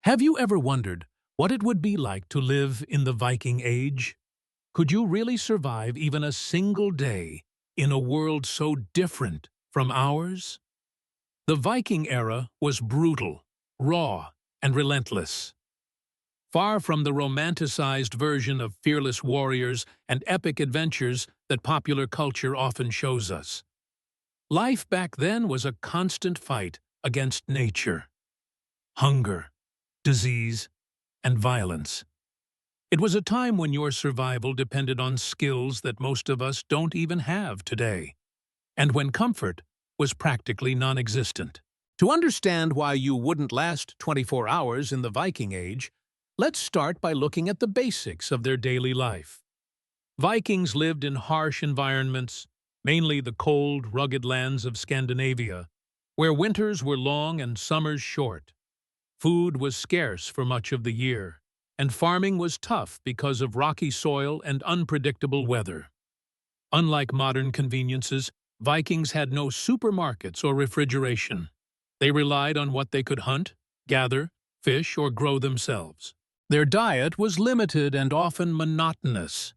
Have you ever wondered what it would be like to live in the Viking Age? Could you really survive even a single day in a world so different from ours? The Viking era was brutal, raw, and relentless. Far from the romanticized version of fearless warriors and epic adventures that popular culture often shows us. Life back then was a constant fight against nature, hunger, disease, and violence. It was a time when your survival depended on skills that most of us don't even have today, and when comfort was practically non-existent. To understand why you wouldn't last 24 hours in the Viking Age, let's start by looking at the basics of their daily life. Vikings lived in harsh environments, mainly the cold, rugged lands of Scandinavia, where winters were long and summers short. Food was scarce for much of the year, and farming was tough because of rocky soil and unpredictable weather. Unlike modern conveniences, Vikings had no supermarkets or refrigeration. They relied on what they could hunt, gather, fish, or grow themselves. Their diet was limited and often monotonous.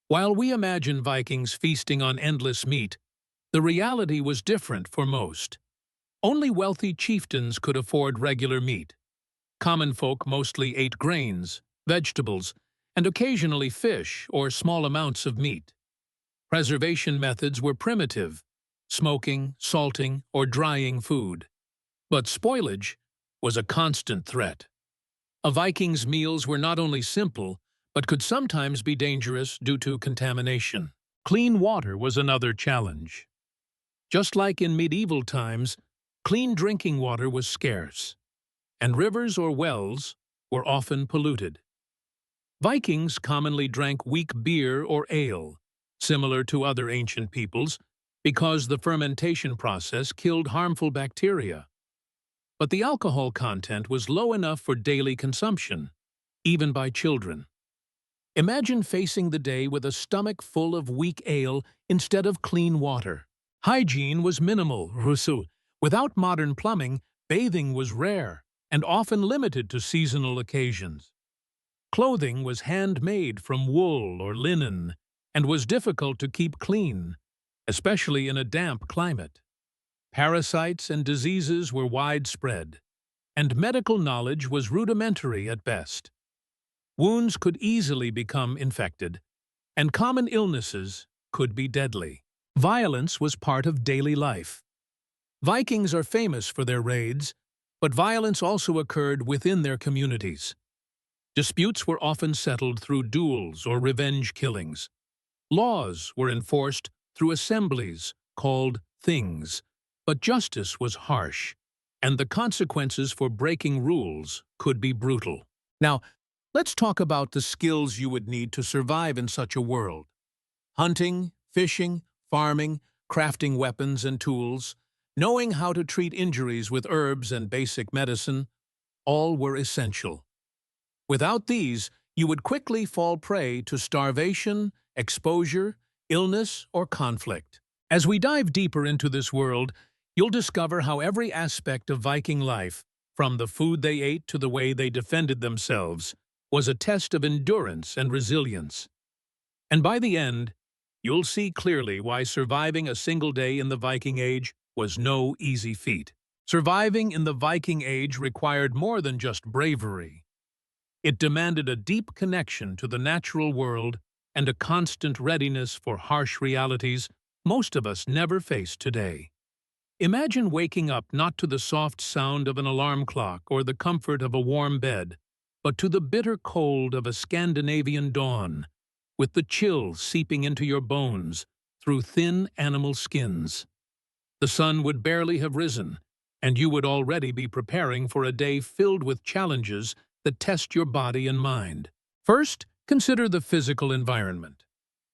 While we imagine Vikings feasting on endless meat, the reality was different for most. Only wealthy chieftains could afford regular meat. Common folk mostly ate grains, vegetables, and occasionally fish or small amounts of meat. Preservation methods were primitive, smoking, salting, or drying food. But spoilage was a constant threat. A Viking's meals were not only simple, but could sometimes be dangerous due to contamination. Clean water was another challenge. Just like in medieval times, clean drinking water was scarce, and rivers or wells were often polluted. Vikings commonly drank weak beer or ale, similar to other ancient peoples, because the fermentation process killed harmful bacteria. But the alcohol content was low enough for daily consumption, even by children. Imagine facing the day with a stomach full of weak ale instead of clean water. Hygiene was minimal, ruthless. Without modern plumbing, bathing was rare and often limited to seasonal occasions. Clothing was handmade from wool or linen and was difficult to keep clean, especially in a damp climate. Parasites and diseases were widespread, and medical knowledge was rudimentary at best. Wounds could easily become infected, and common illnesses could be deadly. Violence was part of daily life. Vikings are famous for their raids, but violence also occurred within their communities. Disputes were often settled through duels or revenge killings. Laws were enforced through assemblies called things, but justice was harsh, and the consequences for breaking rules could be brutal. Now, let's talk about the skills you would need to survive in such a world. Hunting, fishing, farming, crafting weapons and tools, knowing how to treat injuries with herbs and basic medicine, all were essential. Without these, you would quickly fall prey to starvation, exposure, illness, or conflict. As we dive deeper into this world, you'll discover how every aspect of Viking life, from the food they ate to the way they defended themselves, was a test of endurance and resilience. And by the end, you'll see clearly why surviving a single day in the Viking Age was no easy feat. Surviving in the Viking Age required more than just bravery. It demanded a deep connection to the natural world and a constant readiness for harsh realities most of us never face today. Imagine waking up not to the soft sound of an alarm clock or the comfort of a warm bed, but to the bitter cold of a Scandinavian dawn, with the chill seeping into your bones through thin animal skins. The sun would barely have risen, and you would already be preparing for a day filled with challenges that test your body and mind. First, consider the physical environment.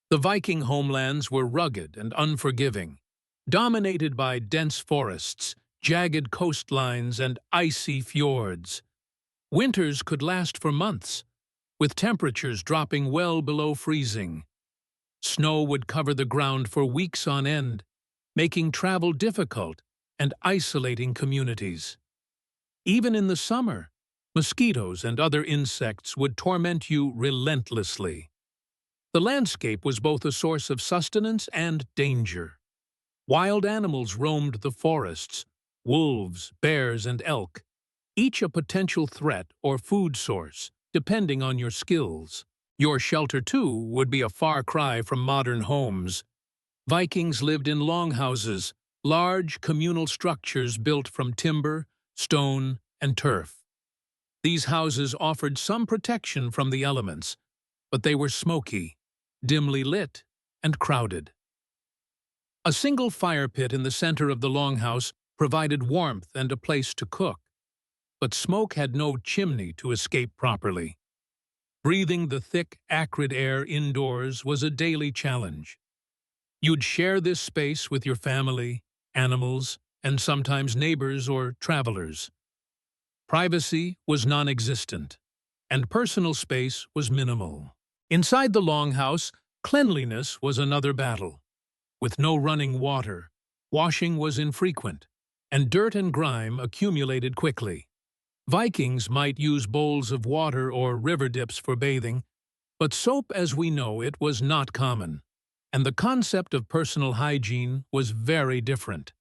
The Viking homelands were rugged and unforgiving, dominated by dense forests, jagged coastlines, and icy fjords. Winters could last for months, with temperatures dropping well below freezing. Snow would cover the ground for weeks on end, making travel difficult and isolating communities. Even in the summer, Mosquitoes and other insects would torment you relentlessly. The landscape was both a source of sustenance and danger. Wild animals roamed the forests, wolves, bears, and elk, each a potential threat or food source, depending on your skills. Your shelter, too, would be a far cry from modern homes. Vikings lived in longhouses, large communal structures built from timber, stone, and turf. These houses offered some protection from the elements, but they were smoky, dimly lit, and crowded. A single fire pit in the center of the longhouse provided warmth and a place to cook, but smoke had no chimney to escape properly. Breathing the thick, acrid air indoors was a daily challenge. You'd share this space with your family, animals, and sometimes neighbors or travelers. Privacy was non-existent, and personal space was minimal. Inside the longhouse, cleanliness was another battle. With no running water, washing was infrequent, and dirt and grime accumulated quickly. Vikings might use bowls of water or river dips for bathing, but soap as we know it was not common, and the concept of personal hygiene was very different.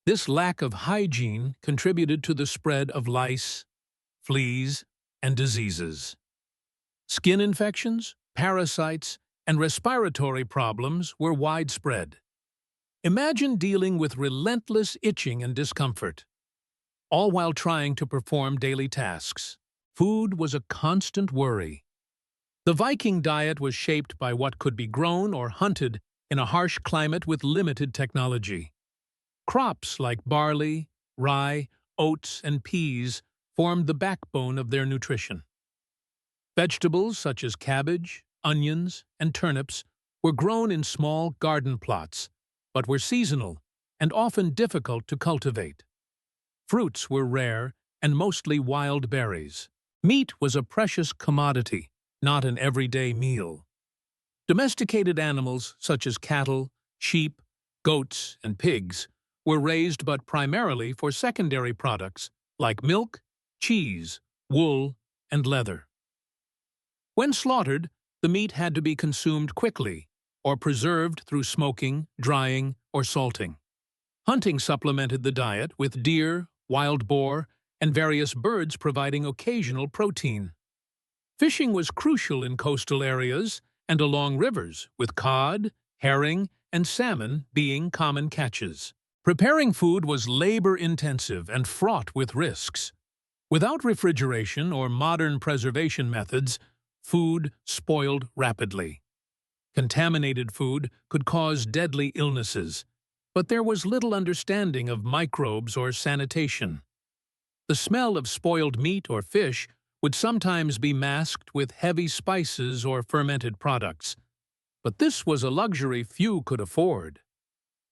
This lack of hygiene contributed to the spread of lice, fleas, and diseases. Skin infections, parasites, and respiratory problems were widespread. Imagine dealing with relentless itching and discomfort, all while trying to perform daily tasks. Food was a constant worry. The Viking diet was shaped by what could be grown or hunted in a harsh climate with limited technology. Crops like barley, rye, oats, and peas formed the backbone of their nutrition. Vegetables such as cabbage, onions, and turnips were grown in small garden plots, but were seasonal and often difficult to cultivate. Fruits were rare and mostly wild berries. Meat was a precious commodity, not an everyday meal. Domesticated animals such as cattle, sheep, goats, and pigs were raised but primarily for secondary products like milk, cheese, wool, and leather. When slaughtered, the meat had to be consumed quickly or preserved through smoking, drying, or salting. Hunting supplemented the diet with deer, wild boar, and various birds providing occasional protein. Fishing was crucial in coastal areas and along rivers, with cod, herring, and salmon being common catches. Preparing food was labor-intensive and fraught with risks. Without refrigeration or modern preservation methods, food spoiled rapidly. Contaminated food could cause deadly illnesses, but there was little understanding of microbes or sanitation. The smell of spoiled meat or fish would sometimes be masked with heavy spices or fermented products, but this was a luxury few could afford.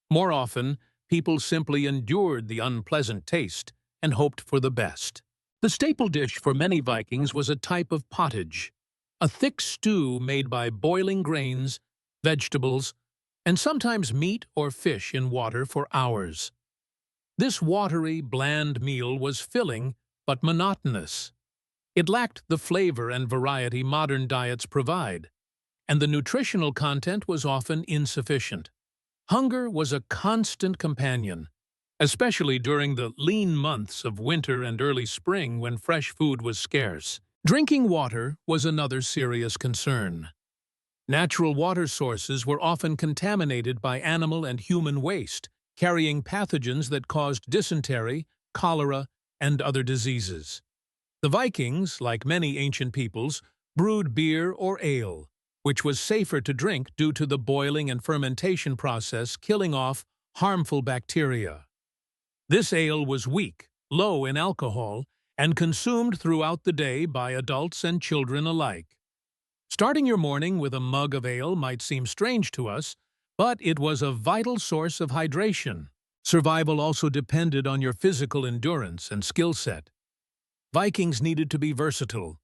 More often, people simply endured the unpleasant taste and hoped for the best. The staple dish for many Vikings was a type of pottage, a thick stew made by boiling grains, vegetables, and sometimes meat or fish in water for hours. This watery, bland meal was filling but monotonous. It lacked the flavor and variety modern diets provide, and the nutritional content was often insufficient. Hunger was a constant companion, especially during the lean months of winter and early spring when fresh food was scarce. Drinking water was another serious concern. Natural water sources were often contaminated by animal and human waste, carrying pathogens that caused dysentery, cholera, and other diseases. The Vikings, like many ancient peoples, brewed beer or ale, which was safer to drink due to the boiling and fermentation process killing off harmful bacteria. This ale was weak, low in alcohol, and consumed throughout the day by adults and children alike. Starting your morning with a mug of ale might seem strange to us, but it was a vital source of hydration. Survival also depended on your physical endurance and skill set. Vikings needed to be versatile.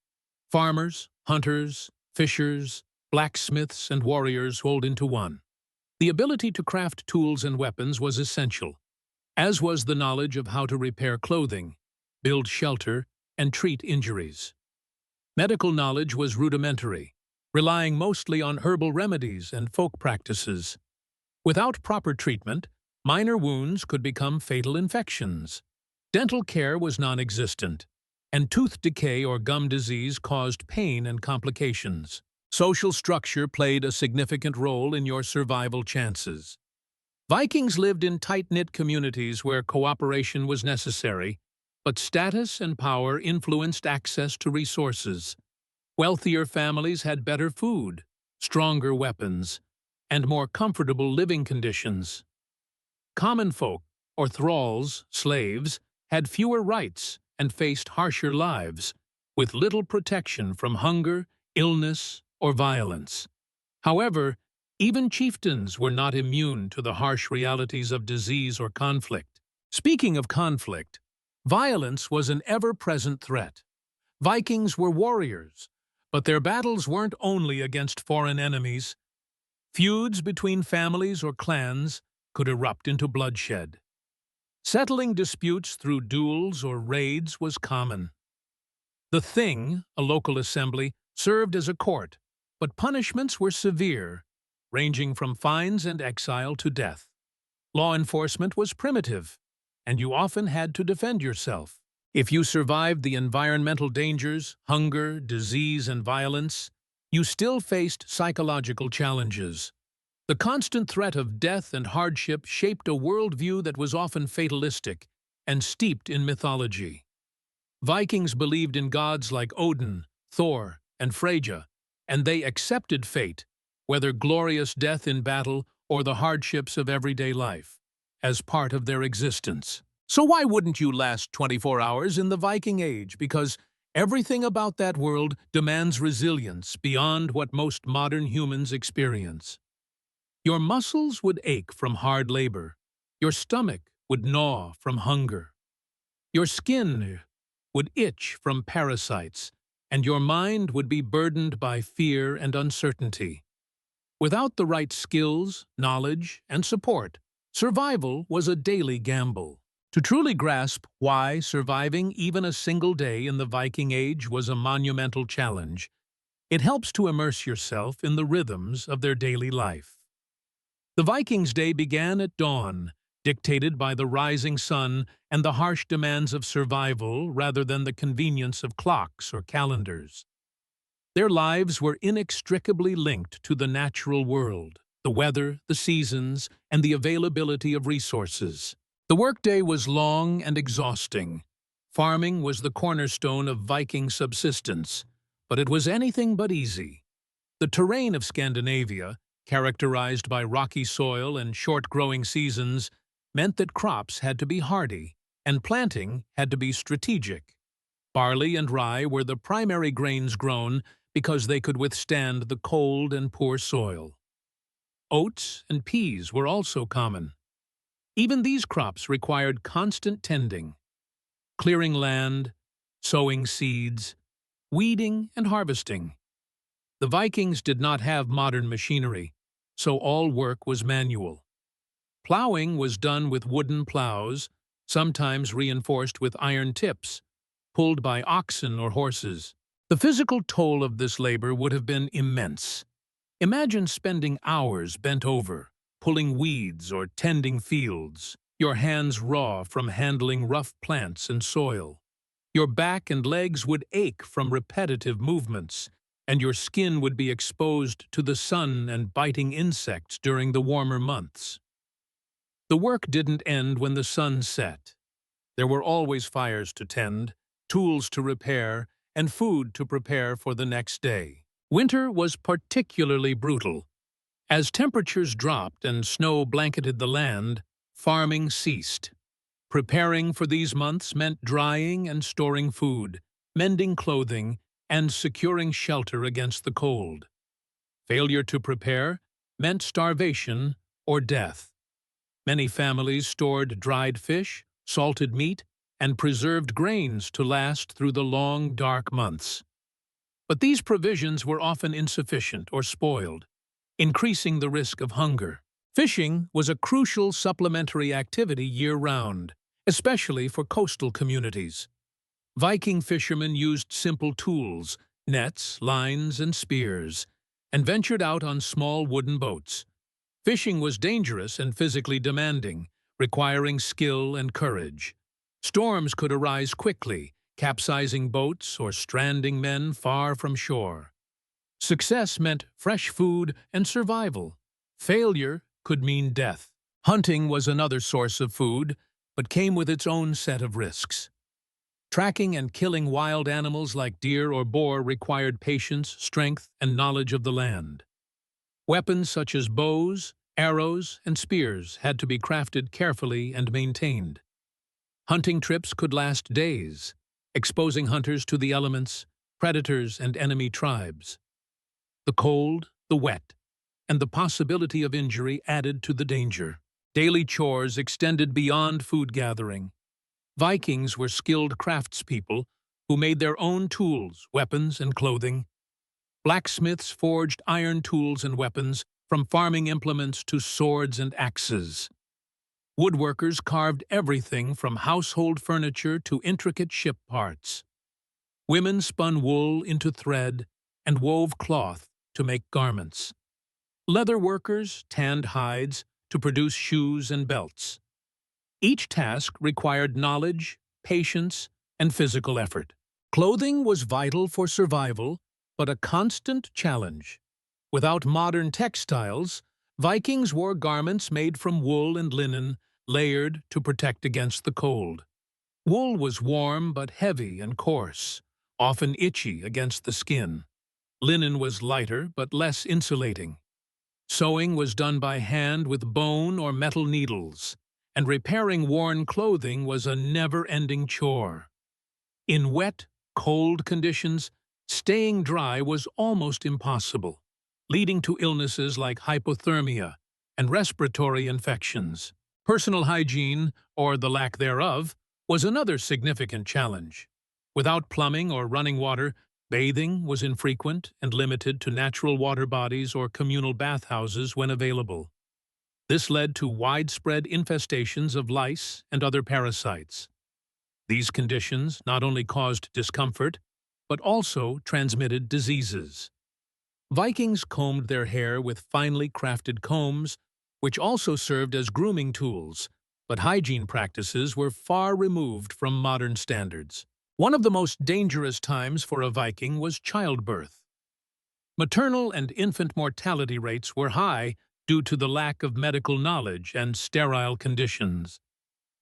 Farmers, hunters, fishers, blacksmiths, and warriors rolled into one. The ability to craft tools and weapons was essential, as was the knowledge of how to repair clothing, build shelter, and treat injuries. Medical knowledge was rudimentary, relying mostly on herbal remedies and folk practices. Without proper treatment, minor wounds could become fatal infections. Dental care was non-existent, and tooth decay or gum disease caused pain and complications. Social structure played a significant role in your survival chances. Vikings lived in tight-knit communities where cooperation was necessary, but status and power influenced access to resources. Wealthier families had better food, stronger weapons, and more comfortable living conditions. Common folk, or thralls, slaves, had fewer rights and faced harsher lives, with little protection from hunger, illness, or violence. However, even chieftains were not immune to the harsh realities of disease or conflict. Speaking of conflict, violence was an ever-present threat. Vikings were warriors, but their battles weren't only against foreign enemies. Feuds between families or clans could erupt into bloodshed. Settling disputes through duels or raids was common. The Thing, a local assembly, served as a court, but punishments were severe, ranging from fines and exile to death. Law enforcement was primitive, and you often had to defend yourself. If you survived the environmental dangers, hunger, disease, and violence, you still faced psychological challenges. The constant threat of death and hardship shaped a worldview that was often fatalistic and steeped in mythology. Vikings believed in gods like Odin, Thor, and Freyja, and they accepted fate, whether glorious death in battle or the hardships of everyday life, as part of their existence. So why wouldn't you last 24 hours in the Viking Age? Because everything about that world demands resilience beyond what most modern humans experience. Your muscles would ache from hard labor. Your stomach would gnaw from hunger. Your skin would itch from parasites, and your mind would be burdened by fear and uncertainty. Without the right skills, knowledge, and support, survival was a daily gamble. To truly grasp why surviving even a single day in the Viking Age was a monumental challenge, it helps to immerse yourself in the rhythms of their daily life. The Vikings' day began at dawn, dictated by the rising sun and the harsh demands of survival rather than the convenience of clocks or calendars. Their lives were inextricably linked to the natural world, the weather, the seasons, and the availability of resources. The workday was long and exhausting. Farming was the cornerstone of Viking subsistence, but it was anything but easy. The terrain of Scandinavia, characterized by rocky soil and short-growing seasons, meant that crops had to be hardy, and planting had to be strategic. Barley and rye were the primary grains grown because they could withstand the cold and poor soil. Oats and peas were also common. Even these crops required constant tending, clearing land, sowing seeds, weeding and harvesting. The Vikings did not have modern machinery, so all work was manual. Plowing was done with wooden plows, sometimes reinforced with iron tips, pulled by oxen or horses. The physical toll of this labor would have been immense. Imagine spending hours bent over, pulling weeds or tending fields, your hands raw from handling rough plants and soil. Your back and legs would ache from repetitive movements, and your skin would be exposed to the sun and biting insects during the warmer months. The work didn't end when the sun set. There were always fires to tend, tools to repair, and food to prepare for the next day. Winter was particularly brutal. As temperatures dropped and snow blanketed the land, farming ceased. Preparing for these months meant drying and storing food, mending clothing, and securing shelter against the cold. Failure to prepare meant starvation or death. Many families stored dried fish, salted meat, and preserved grains to last through the long, dark months. But these provisions were often insufficient or spoiled, increasing the risk of hunger. Fishing was a crucial supplementary activity year-round, especially for coastal communities. Viking fishermen used simple tools, nets, lines, and spears, and ventured out on small wooden boats. Fishing was dangerous and physically demanding, requiring skill and courage. Storms could arise quickly, capsizing boats or stranding men far from shore. Success meant fresh food and survival. Failure could mean death. Hunting was another source of food, but came with its own set of risks. Tracking and killing wild animals like deer or boar required patience, strength, and knowledge of the land. Weapons such as bows, arrows, and spears had to be crafted carefully and maintained. Hunting trips could last days, exposing hunters to the elements, predators, and enemy tribes. The cold, the wet, and the possibility of injury added to the danger. Daily chores extended beyond food gathering. Vikings were skilled craftspeople who made their own tools, weapons, and clothing. Blacksmiths forged iron tools and weapons, from farming implements to swords and axes. Woodworkers carved everything from household furniture to intricate ship parts. Women spun wool into thread and wove cloth to make garments. Leather workers tanned hides to produce shoes and belts. Each task required knowledge, patience, and physical effort. Clothing was vital for survival, but a constant challenge. Without modern textiles, Vikings wore garments made from wool and linen, layered to protect against the cold. Wool was warm but heavy and coarse, often itchy against the skin. Linen was lighter but less insulating. Sewing was done by hand with bone or metal needles, and repairing worn clothing was a never-ending chore. In wet, cold conditions, staying dry was almost impossible, leading to illnesses like hypothermia and respiratory infections. Personal hygiene, or the lack thereof, was another significant challenge. Without plumbing or running water, bathing was infrequent and limited to natural water bodies or communal bathhouses when available. This led to widespread infestations of lice and other parasites. These conditions not only caused discomfort, but also transmitted diseases. Vikings combed their hair with finely crafted combs, which also served as grooming tools, but hygiene practices were far removed from modern standards. One of the most dangerous times for a Viking was childbirth. Maternal and infant mortality rates were high due to the lack of medical knowledge and sterile conditions.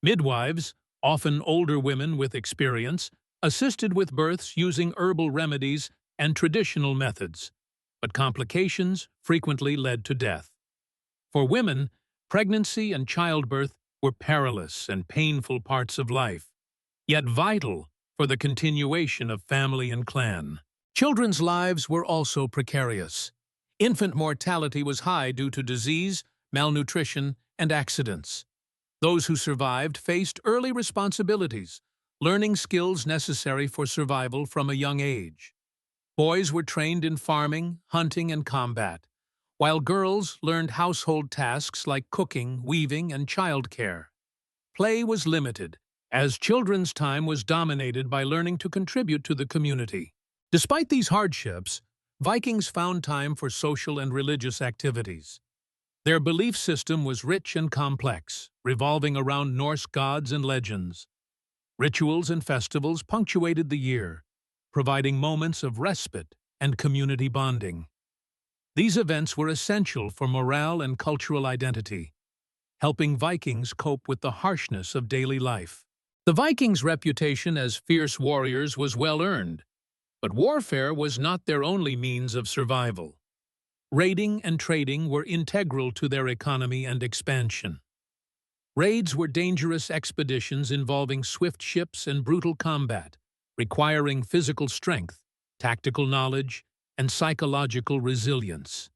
Midwives, often older women with experience, assisted with births using herbal remedies and traditional methods, but complications frequently led to death. For women, pregnancy and childbirth were perilous and painful parts of life, yet vital for the continuation of family and clan. Children's lives were also precarious. Infant mortality was high due to disease, malnutrition, and accidents. Those who survived faced early responsibilities, learning skills necessary for survival from a young age. Boys were trained in farming, hunting, and combat, while girls learned household tasks like cooking, weaving, and childcare. Play was limited, as children's time was dominated by learning to contribute to the community. Despite these hardships, Vikings found time for social and religious activities. Their belief system was rich and complex, revolving around Norse gods and legends. Rituals and festivals punctuated the year, providing moments of respite and community bonding. These events were essential for morale and cultural identity, helping Vikings cope with the harshness of daily life. The Vikings' reputation as fierce warriors was well-earned, but warfare was not their only means of survival. Raiding and trading were integral to their economy and expansion. Raids were dangerous expeditions involving swift ships and brutal combat, requiring physical strength, tactical knowledge, and psychological resilience.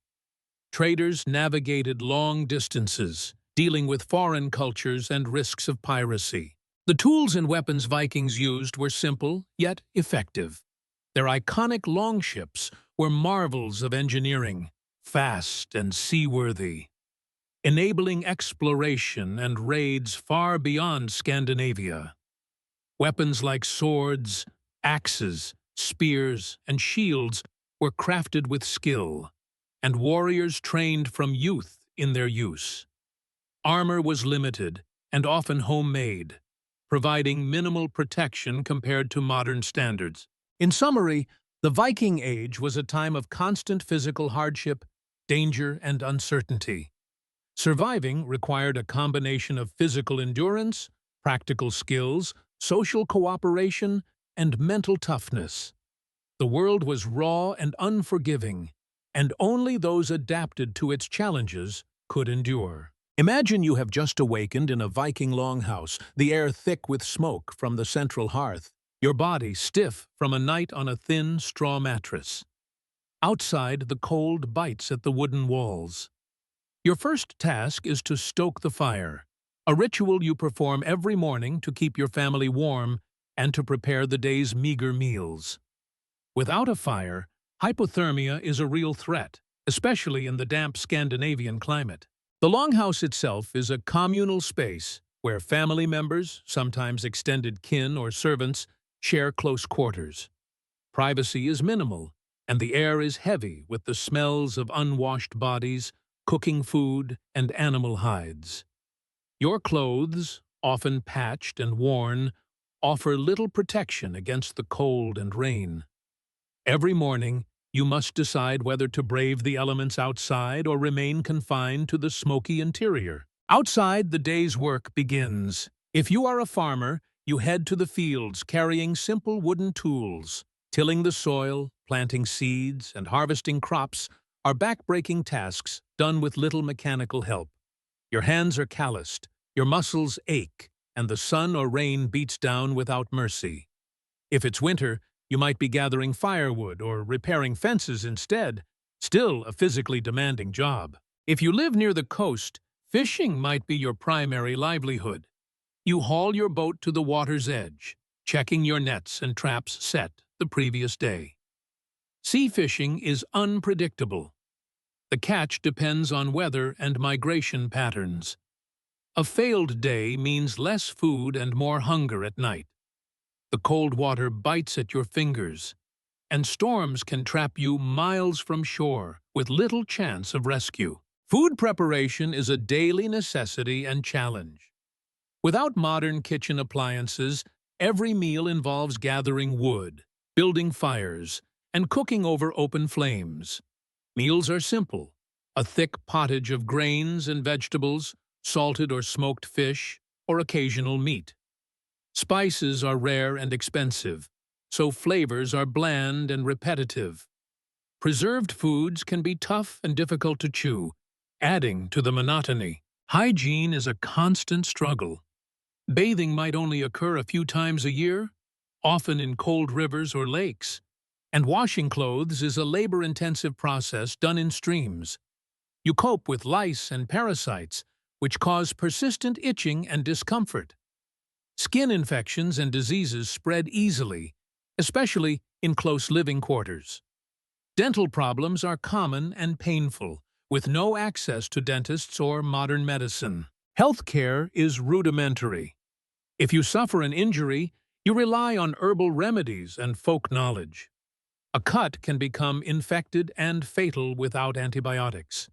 Traders navigated long distances, dealing with foreign cultures and risks of piracy. The tools and weapons Vikings used were simple, yet effective. Their iconic longships were marvels of engineering, fast and seaworthy, enabling exploration and raids far beyond Scandinavia. Weapons like swords, Axes, spears, and shields were crafted with skill, and warriors trained from youth in their use. Armor was limited and often homemade, providing minimal protection compared to modern standards. In summary, the Viking Age was a time of constant physical hardship, danger, and uncertainty. Surviving required a combination of physical endurance, practical skills, social cooperation, and mental toughness. The world was raw and unforgiving, and only those adapted to its challenges could endure. Imagine you have just awakened in a Viking longhouse, the air thick with smoke from the central hearth, your body stiff from a night on a thin straw mattress. Outside, the cold bites at the wooden walls. Your first task is to stoke the fire, a ritual you perform every morning to keep your family warm and to prepare the day's meager meals. Without a fire, hypothermia is a real threat, especially in the damp Scandinavian climate. The longhouse itself is a communal space where family members, sometimes extended kin or servants, share close quarters. Privacy is minimal, and the air is heavy with the smells of unwashed bodies, cooking food, and animal hides. Your clothes, often patched and worn, offer little protection against the cold and rain. Every morning, you must decide whether to brave the elements outside or remain confined to the smoky interior. Outside, the day's work begins. If you are a farmer, you head to the fields carrying simple wooden tools. Tilling the soil, planting seeds, and harvesting crops are back-breaking tasks done with little mechanical help. Your hands are calloused, your muscles ache, and the sun or rain beats down without mercy. If it's winter, you might be gathering firewood or repairing fences instead, still a physically demanding job. If you live near the coast, fishing might be your primary livelihood. You haul your boat to the water's edge, checking your nets and traps set the previous day. Sea fishing is unpredictable. The catch depends on weather and migration patterns. A failed day means less food and more hunger at night. The cold water bites at your fingers, and storms can trap you miles from shore with little chance of rescue. Food preparation is a daily necessity and challenge. Without modern kitchen appliances, every meal involves gathering wood, building fires, and cooking over open flames. Meals are simple: a thick pottage of grains and vegetables, salted or smoked fish, or occasional meat. Spices are rare and expensive, so flavors are bland and repetitive. Preserved foods can be tough and difficult to chew, adding to the monotony. Hygiene is a constant struggle. Bathing might only occur a few times a year, often in cold rivers or lakes, and washing clothes is a labor-intensive process done in streams. You cope with lice and parasites, which cause persistent itching and discomfort. Skin infections and diseases spread easily, especially in close living quarters. Dental problems are common and painful, with no access to dentists or modern medicine. Healthcare is rudimentary. If you suffer an injury, you rely on herbal remedies and folk knowledge. A cut can become infected and fatal without antibiotics.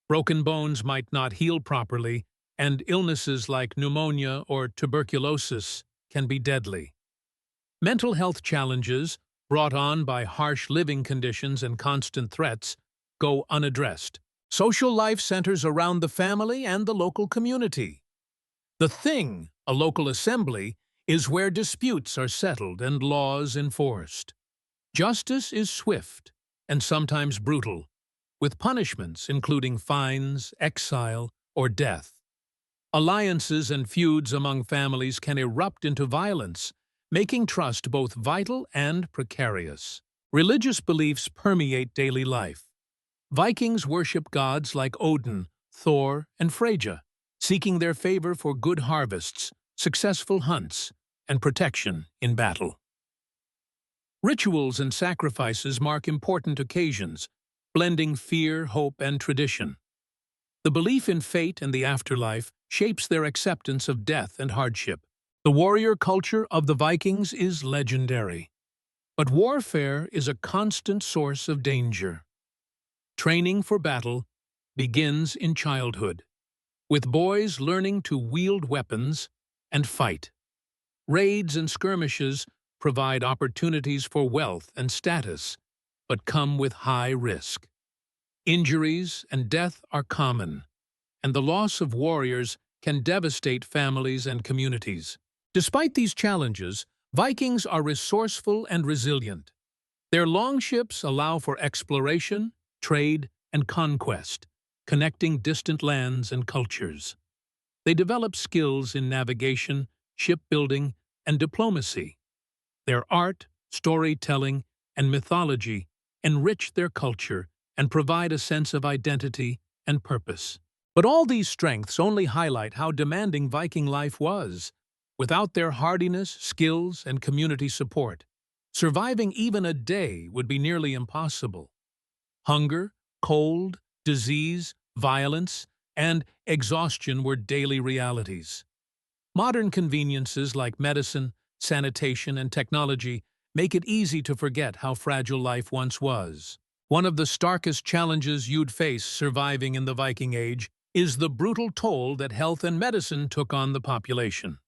Broken bones might not heal properly, and illnesses like pneumonia or tuberculosis can be deadly. Mental health challenges, brought on by harsh living conditions and constant threats, go unaddressed. Social life centers around the family and the local community. The thing, a local assembly, is where disputes are settled and laws enforced. Justice is swift and sometimes brutal, with punishments including fines, exile, or death. Alliances and feuds among families can erupt into violence, making trust both vital and precarious. Religious beliefs permeate daily life. Vikings worship gods like Odin, Thor, and Freyja, seeking their favor for good harvests, successful hunts, and protection in battle. Rituals and sacrifices mark important occasions, blending fear, hope, and tradition. The belief in fate and the afterlife shapes their acceptance of death and hardship. The warrior culture of the Vikings is legendary. But warfare is a constant source of danger. Training for battle begins in childhood, with boys learning to wield weapons and fight. Raids and skirmishes provide opportunities for wealth and status, but come with high risk. Injuries and death are common, and the loss of warriors can devastate families and communities. Despite these challenges, Vikings are resourceful and resilient. Their longships allow for exploration, trade, and conquest, connecting distant lands and cultures. They develop skills in navigation, shipbuilding, and diplomacy. Their art, storytelling, and mythology enrich their culture and provide a sense of identity and purpose. But all these strengths only highlight how demanding Viking life was. Without their hardiness, skills, and community support, surviving even a day would be nearly impossible. Hunger, cold, disease, violence, and exhaustion were daily realities. Modern conveniences like medicine, sanitation, and technology make it easy to forget how fragile life once was. One of the starkest challenges you'd face surviving in the Viking Age is the brutal toll that health and medicine took on the population.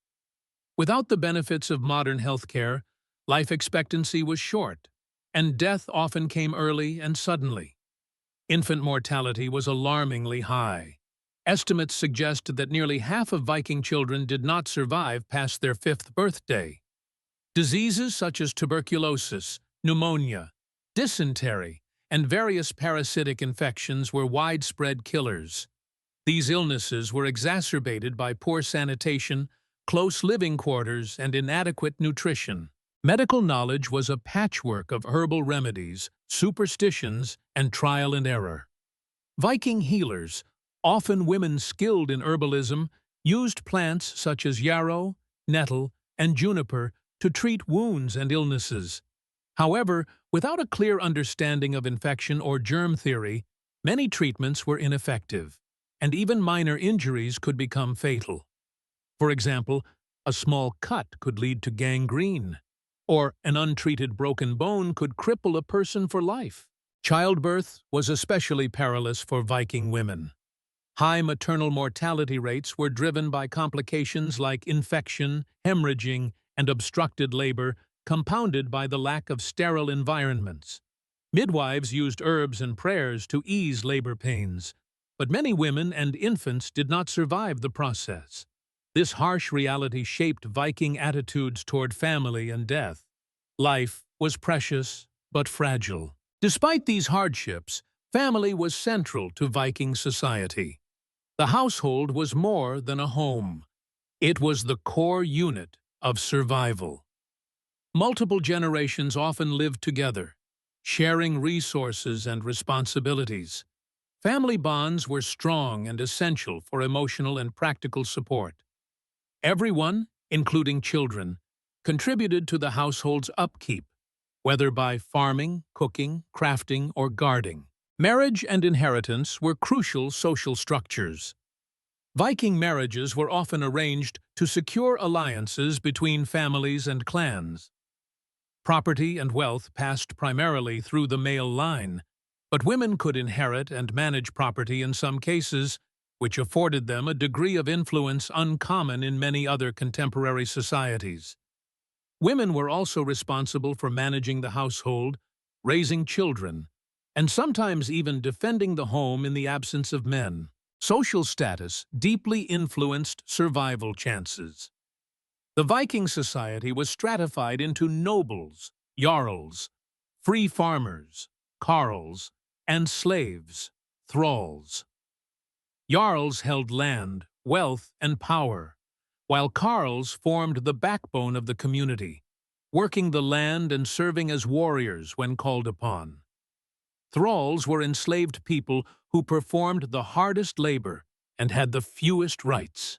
Without the benefits of modern healthcare, life expectancy was short, and death often came early and suddenly. Infant mortality was alarmingly high. Estimates suggest that nearly half of Viking children did not survive past their 5th birthday. Diseases such as tuberculosis, pneumonia, dysentery, and various parasitic infections were widespread killers. These illnesses were exacerbated by poor sanitation, close living quarters, and inadequate nutrition. Medical knowledge was a patchwork of herbal remedies, superstitions, and trial and error. Viking healers, often women skilled in herbalism, used plants such as yarrow, nettle, and juniper to treat wounds and illnesses. However, without a clear understanding of infection or germ theory, many treatments were ineffective, and even minor injuries could become fatal. For example, a small cut could lead to gangrene, or an untreated broken bone could cripple a person for life. Childbirth was especially perilous for Viking women. High maternal mortality rates were driven by complications like infection, hemorrhaging, and obstructed labor, compounded by the lack of sterile environments. Midwives used herbs and prayers to ease labor pains, but many women and infants did not survive the process. This harsh reality shaped Viking attitudes toward family and death. Life was precious but fragile. Despite these hardships, family was central to Viking society. The household was more than a home. It was the core unit of survival. Multiple generations often lived together, sharing resources and responsibilities. Family bonds were strong and essential for emotional and practical support. Everyone, including children, contributed to the household's upkeep, whether by farming, cooking, crafting, or guarding. Marriage and inheritance were crucial social structures. Viking marriages were often arranged to secure alliances between families and clans. Property and wealth passed primarily through the male line, but women could inherit and manage property in some cases, which afforded them a degree of influence uncommon in many other contemporary societies. Women were also responsible for managing the household, raising children, and sometimes even defending the home in the absence of men. Social status deeply influenced survival chances. The Viking society was stratified into nobles, jarls, free farmers, carls, and slaves, thralls. Jarls held land, wealth, and power, while carls formed the backbone of the community, working the land and serving as warriors when called upon. Thralls were enslaved people who performed the hardest labor and had the fewest rights.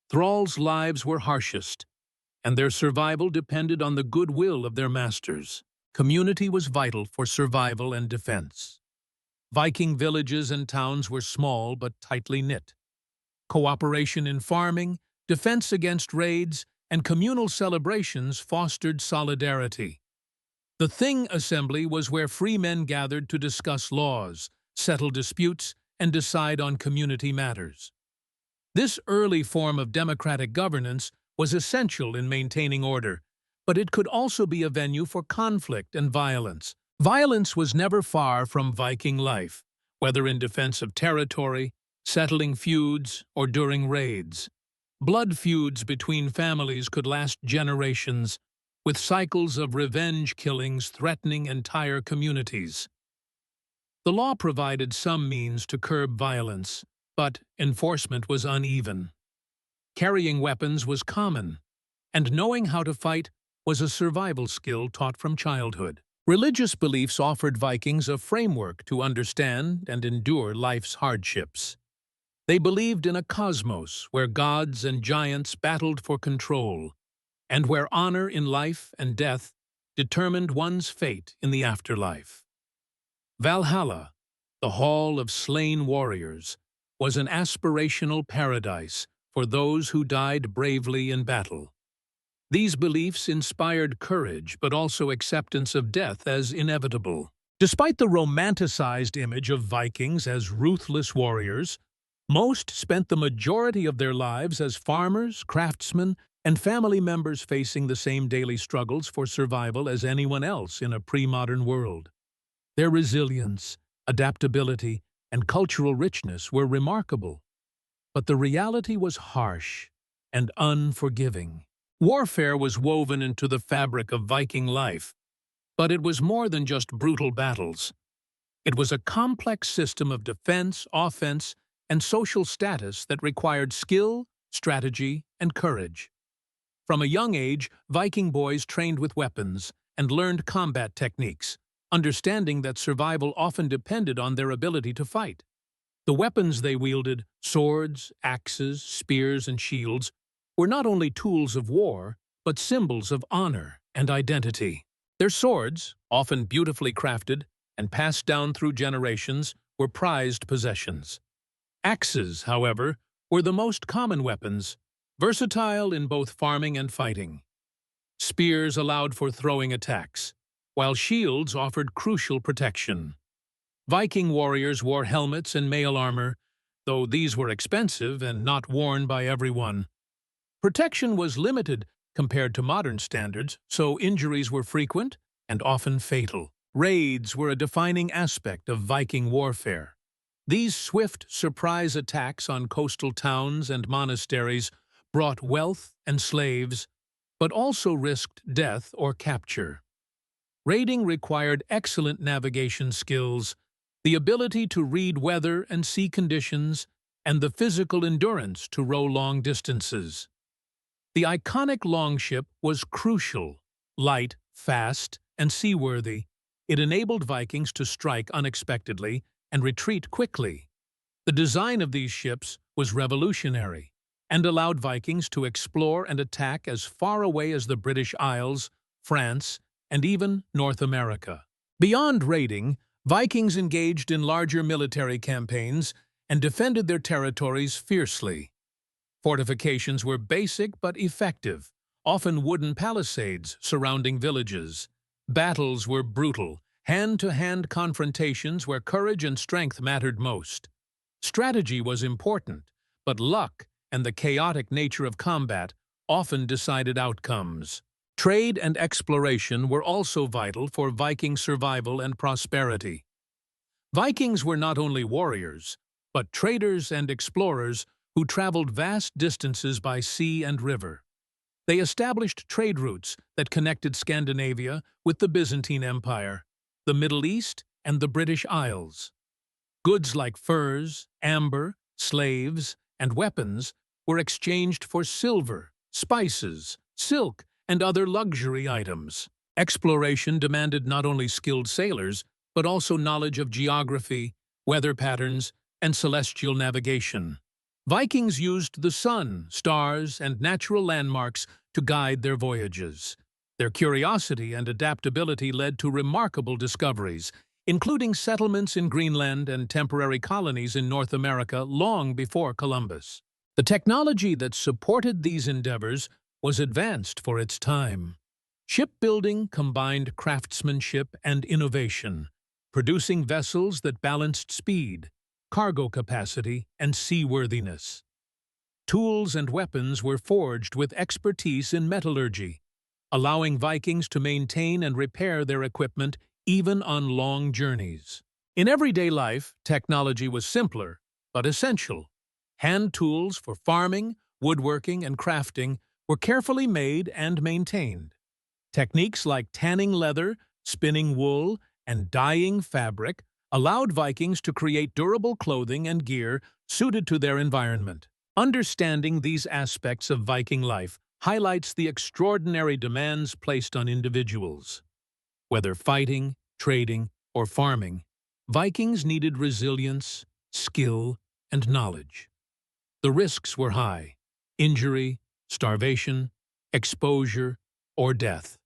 Thralls' lives were harshest, and their survival depended on the goodwill of their masters. Community was vital for survival and defense. Viking villages and towns were small but tightly knit. Cooperation in farming, defense against raids, and communal celebrations fostered solidarity. The Thing assembly was where free men gathered to discuss laws, settle disputes, and decide on community matters. This early form of democratic governance was essential in maintaining order, but it could also be a venue for conflict and violence. Violence was never far from Viking life, whether in defense of territory, settling feuds, or during raids. Blood feuds between families could last generations, with cycles of revenge killings threatening entire communities. The law provided some means to curb violence, but enforcement was uneven. Carrying weapons was common, and knowing how to fight was a survival skill taught from childhood. Religious beliefs offered Vikings a framework to understand and endure life's hardships. They believed in a cosmos where gods and giants battled for control, and where honor in life and death determined one's fate in the afterlife. Valhalla, the Hall of Slain Warriors, was an aspirational paradise for those who died bravely in battle. These beliefs inspired courage but also acceptance of death as inevitable. Despite the romanticized image of Vikings as ruthless warriors, most spent the majority of their lives as farmers, craftsmen, and family members facing the same daily struggles for survival as anyone else in a pre-modern world. Their resilience, adaptability, and cultural richness were remarkable, but the reality was harsh and unforgiving. Warfare was woven into the fabric of Viking life, but it was more than just brutal battles. It was a complex system of defense, offense, and social status that required skill, strategy, and courage. From a young age, Viking boys trained with weapons and learned combat techniques, understanding that survival often depended on their ability to fight. The weapons they wielded, swords, axes, spears, and shields, were not only tools of war, but symbols of honor and identity. Their swords, often beautifully crafted and passed down through generations, were prized possessions. Axes, however, were the most common weapons, versatile in both farming and fighting. Spears allowed for throwing attacks, while shields offered crucial protection. Viking warriors wore helmets and mail armor, though these were expensive and not worn by everyone. Protection was limited compared to modern standards, so injuries were frequent and often fatal. Raids were a defining aspect of Viking warfare. These swift surprise attacks on coastal towns and monasteries brought wealth and slaves, but also risked death or capture. Raiding required excellent navigation skills, the ability to read weather and sea conditions, and the physical endurance to row long distances. The iconic longship was crucial, light, fast, and seaworthy. It enabled Vikings to strike unexpectedly and retreat quickly. The design of these ships was revolutionary and allowed Vikings to explore and attack as far away as the British Isles, France, and even North America. Beyond raiding, Vikings engaged in larger military campaigns and defended their territories fiercely. Fortifications were basic but effective, often wooden palisades surrounding villages. Battles were brutal, hand-to-hand confrontations where courage and strength mattered most. Strategy was important, but luck and the chaotic nature of combat often decided outcomes. Trade and exploration were also vital for Viking survival and prosperity. Vikings were not only warriors, but traders and explorers who traveled vast distances by sea and river. They established trade routes that connected Scandinavia with the Byzantine Empire, the Middle East, and the British Isles. Goods like furs, amber, slaves, and weapons were exchanged for silver, spices, silk, and other luxury items. Exploration demanded not only skilled sailors, but also knowledge of geography, weather patterns, and celestial navigation. Vikings used the sun, stars, and natural landmarks to guide their voyages. Their curiosity and adaptability led to remarkable discoveries, including settlements in Greenland and temporary colonies in North America long before Columbus. The technology that supported these endeavors was advanced for its time. Shipbuilding combined craftsmanship and innovation, producing vessels that balanced speed, cargo capacity, and seaworthiness. Tools and weapons were forged with expertise in metallurgy, allowing Vikings to maintain and repair their equipment even on long journeys. In everyday life, technology was simpler, but essential. Hand tools for farming, woodworking, and crafting were carefully made and maintained. Techniques like tanning leather, spinning wool, and dyeing fabric allowed Vikings to create durable clothing and gear suited to their environment. Understanding these aspects of Viking life highlights the extraordinary demands placed on individuals. Whether fighting, trading, or farming, Vikings needed resilience, skill, and knowledge. The risks were high: injury, starvation, exposure, or death.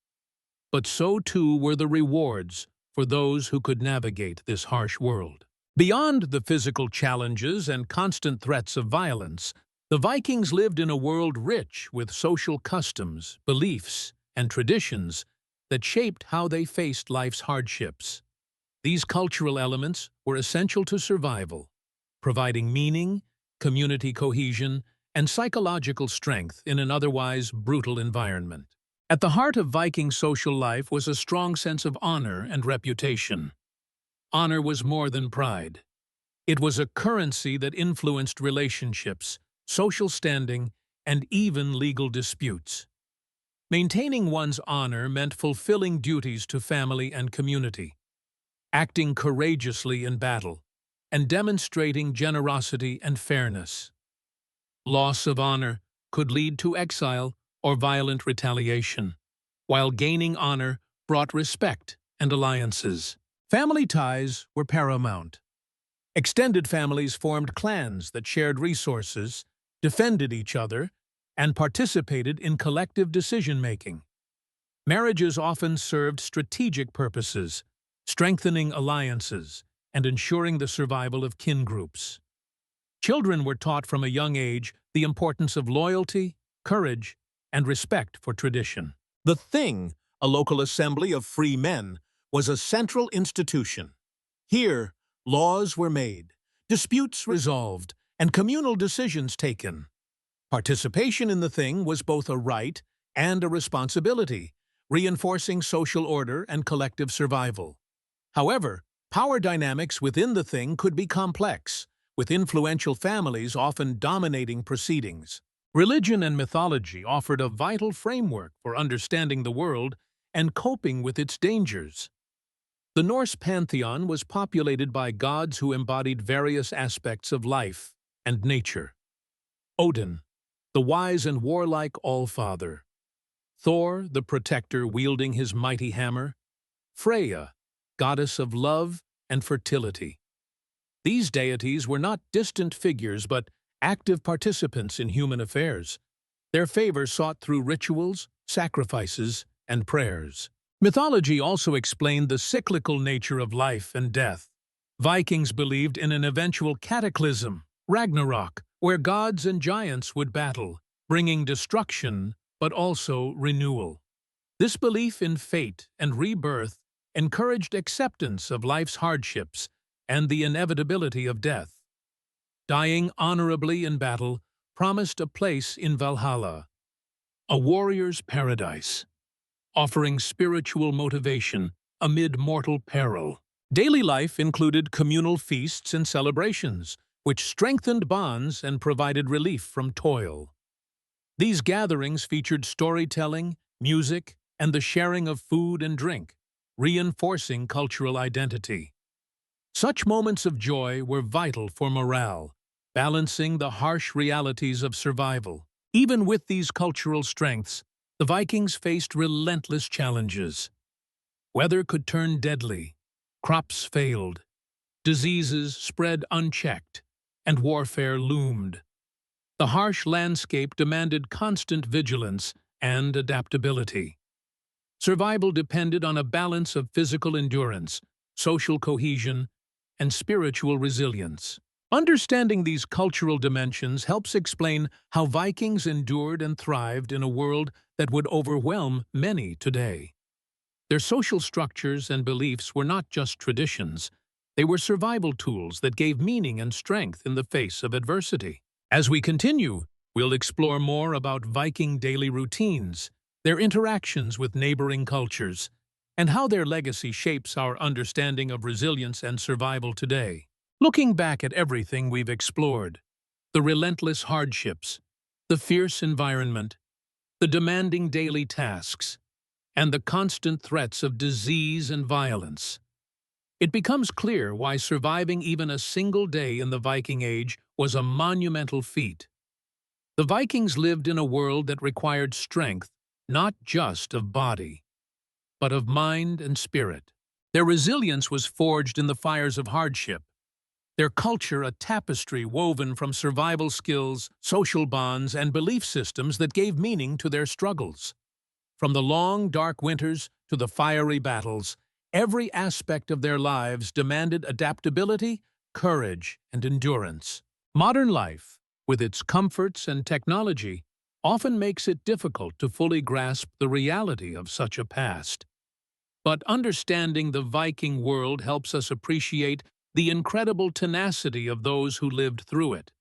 But so too were the rewards for those who could navigate this harsh world. Beyond the physical challenges and constant threats of violence, the Vikings lived in a world rich with social customs, beliefs, and traditions that shaped how they faced life's hardships. These cultural elements were essential to survival, providing meaning, community cohesion, and psychological strength in an otherwise brutal environment. At the heart of Viking social life was a strong sense of honor and reputation. Honor was more than pride. It was a currency that influenced relationships, social standing, and even legal disputes. Maintaining one's honor meant fulfilling duties to family and community, acting courageously in battle, and demonstrating generosity and fairness. Loss of honor could lead to exile or violent retaliation, while gaining honor brought respect and alliances. Family ties were paramount. Extended families formed clans that shared resources, defended each other, and participated in collective decision-making. Marriages often served strategic purposes, strengthening alliances and ensuring the survival of kin groups. Children were taught from a young age the importance of loyalty, courage, and respect for tradition. The Thing, a local assembly of free men, was a central institution. Here, laws were made, disputes resolved, and communal decisions taken. Participation in the Thing was both a right and a responsibility, reinforcing social order and collective survival. However, power dynamics within the Thing could be complex, with influential families often dominating proceedings. Religion and mythology offered a vital framework for understanding the world and coping with its dangers. The Norse pantheon was populated by gods who embodied various aspects of life and nature. Odin, the wise and warlike All-Father; Thor, the protector wielding his mighty hammer; Freya, goddess of love and fertility. These deities were not distant figures but active participants in human affairs, their favor sought through rituals, sacrifices, and prayers. Mythology also explained the cyclical nature of life and death. Vikings believed in an eventual cataclysm, Ragnarok, where gods and giants would battle, bringing destruction but also renewal. This belief in fate and rebirth encouraged acceptance of life's hardships and the inevitability of death. Dying honorably in battle promised a place in Valhalla, a warrior's paradise, offering spiritual motivation amid mortal peril. Daily life included communal feasts and celebrations, which strengthened bonds and provided relief from toil. These gatherings featured storytelling, music, and the sharing of food and drink, reinforcing cultural identity. Such moments of joy were vital for morale, balancing the harsh realities of survival. Even with these cultural strengths, the Vikings faced relentless challenges. Weather could turn deadly, crops failed, diseases spread unchecked, and warfare loomed. The harsh landscape demanded constant vigilance and adaptability. Survival depended on a balance of physical endurance, social cohesion, and spiritual resilience. Understanding these cultural dimensions helps explain how Vikings endured and thrived in a world that would overwhelm many today. Their social structures and beliefs were not just traditions, they were survival tools that gave meaning and strength in the face of adversity. As we continue, we'll explore more about Viking daily routines, their interactions with neighboring cultures, and how their legacy shapes our understanding of resilience and survival today. Looking back at everything we've explored, the relentless hardships, the fierce environment, the demanding daily tasks, and the constant threats of disease and violence, it becomes clear why surviving even a single day in the Viking Age was a monumental feat. The Vikings lived in a world that required strength, not just of body, but of mind and spirit. Their resilience was forged in the fires of hardship, their culture a tapestry woven from survival skills, social bonds, and belief systems that gave meaning to their struggles. From the long, dark winters to the fiery battles, every aspect of their lives demanded adaptability, courage, and endurance. Modern life, with its comforts and technology, often makes it difficult to fully grasp the reality of such a past. But understanding the Viking world helps us appreciate the incredible tenacity of those who lived through it.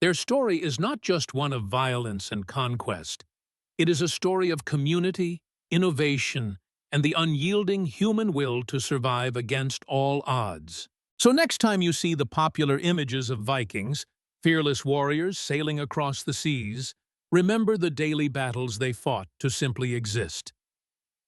Their story is not just one of violence and conquest. It is a story of community, innovation, and the unyielding human will to survive against all odds. So next time you see the popular images of Vikings, fearless warriors sailing across the seas, remember the daily battles they fought to simply exist.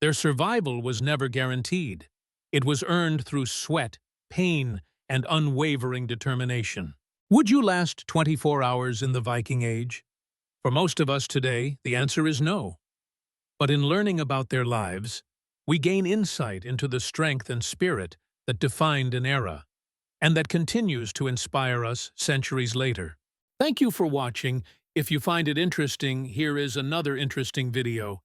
Their survival was never guaranteed. It was earned through sweat, pain, and unwavering determination. Would you last 24 hours in the Viking Age? For most of us today, the answer is no. But in learning about their lives, we gain insight into the strength and spirit that defined an era, and that continues to inspire us centuries later. Thank you for watching. If you find it interesting, here is another interesting video.